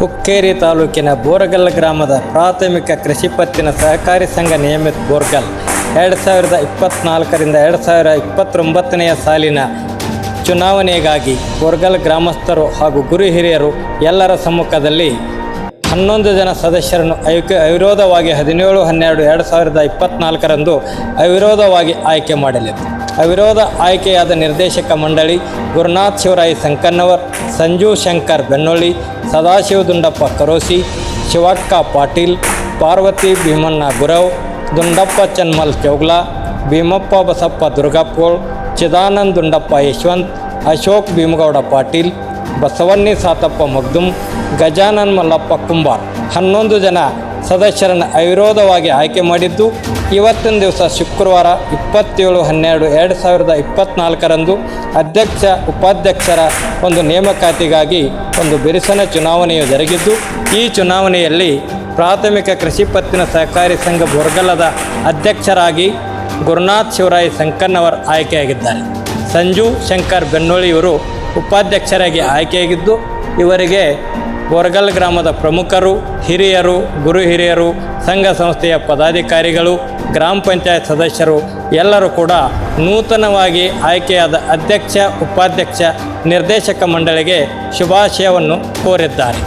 ಹುಕ್ಕೇರಿ ತಾಲೂಕಿನ ಬೋರಗಲ್ ಗ್ರಾಮದ ಪ್ರಾಥಮಿಕ ಕೃಷಿ ಪತ್ತಿನ ಸಹಕಾರಿ ಸಂಘ ನಿಯಮಿತ ಬೋರ್ಗಲ್ 2024ರಿಂದ 2029ನೇ ಸಾಲಿನ ಚುನಾವಣೆಗಾಗಿ ಬೋರ್ಗಲ್ ಗ್ರಾಮಸ್ಥರು ಹಾಗೂ ಗುರು ಹಿರಿಯರು ಎಲ್ಲರ ಸಮ್ಮುಖದಲ್ಲಿ 11 ಜನ ಸದಸ್ಯರನ್ನು ಅವಿರೋಧವಾಗಿ 17/12/2024ರಂದು ಅವಿರೋಧವಾಗಿ ಆಯ್ಕೆ ಮಾಡಲಿದೆ. ಅವಿರೋಧ ಆಯ್ಕೆಯಾದ ನಿರ್ದೇಶಕ ಮಂಡಳಿ ಗುರುನಾಥ್ ಶಿವರಾಯಿ ಸಂಕನ್ನವರ್, ಸಂಜು ಶಂಕರ್ ಬೆನ್ನೊಳ್ಳಿ, ಸದಾಶಿವ ದುಂಡಪ್ಪ ಕರೋಸಿ, ಶಿವಕ್ಕ ಪಾಟೀಲ್, ಪಾರ್ವತಿ ಭೀಮಣ್ಣ ಗುರವ್, ದುಂಡಪ್ಪ ಚನ್ಮಲ್ ಚೌಗ್ಲಾ, ಭೀಮಪ್ಪ ಬಸಪ್ಪ ದುರ್ಗಾಪೋಳ್, ಚಿದಾನಂದ್ ದುಂಡಪ್ಪ ಯಶವಂತ್, ಅಶೋಕ್ ಭೀಮಗೌಡ ಪಾಟೀಲ್, ಬಸವಣ್ಣಿ ಸಾತಪ್ಪ ಮಗ್ದುಮ್, ಗಜಾನನ್ ಮಲ್ಲಪ್ಪ ಕುಂಬಾರ್ 11 ಜನ ಸದಸ್ಯರನ್ನು ಅವಿರೋಧವಾಗಿ ಆಯ್ಕೆ ಮಾಡಿದ್ದು, ಇವತ್ತಿನ ದಿವಸ ಶುಕ್ರವಾರ 27/12/2024ರಂದು ಅಧ್ಯಕ್ಷ ಉಪಾಧ್ಯಕ್ಷರ ಒಂದು ನೇಮಕಾತಿಗಾಗಿ ಒಂದು ಬಿರುಸಿನ ಚುನಾವಣೆಯು ಜರುಗಿದ್ದು, ಈ ಚುನಾವಣೆಯಲ್ಲಿ ಪ್ರಾಥಮಿಕ ಕೃಷಿ ಪತ್ತಿನ ಸಹಕಾರಿ ಸಂಘ ಬೋರ್ಗಲದ ಅಧ್ಯಕ್ಷರಾಗಿ ಗುರುನಾಥ್ ಶಿವರಾಯಿ ಸಂಕನ್ನವರ್ ಆಯ್ಕೆಯಾಗಿದ್ದಾರೆ. ಸಂಜು ಶಂಕರ್ ಬೆನ್ನೊಳ್ಳಿ ಇವರು ಉಪಾಧ್ಯಕ್ಷರಾಗಿ ಆಯ್ಕೆಯಾಗಿದ್ದು, ಇವರಿಗೆ ಬೋರ್ಗಲ್ ಗ್ರಾಮದ ಪ್ರಮುಖರು, ಹಿರಿಯರು, ಗುರು ಹಿರಿಯರು, ಸಂಘ ಸಂಸ್ಥೆಯ ಪದಾಧಿಕಾರಿಗಳು, ಗ್ರಾಮ ಪಂಚಾಯತ್ ಸದಸ್ಯರು ಎಲ್ಲರೂ ಕೂಡ ನೂತನವಾಗಿ ಆಯ್ಕೆಯಾದ ಅಧ್ಯಕ್ಷ, ಉಪಾಧ್ಯಕ್ಷ, ನಿರ್ದೇಶಕ ಮಂಡಳಿಗೆ ಶುಭಾಶಯವನ್ನು ಕೋರಿದ್ದಾರೆ.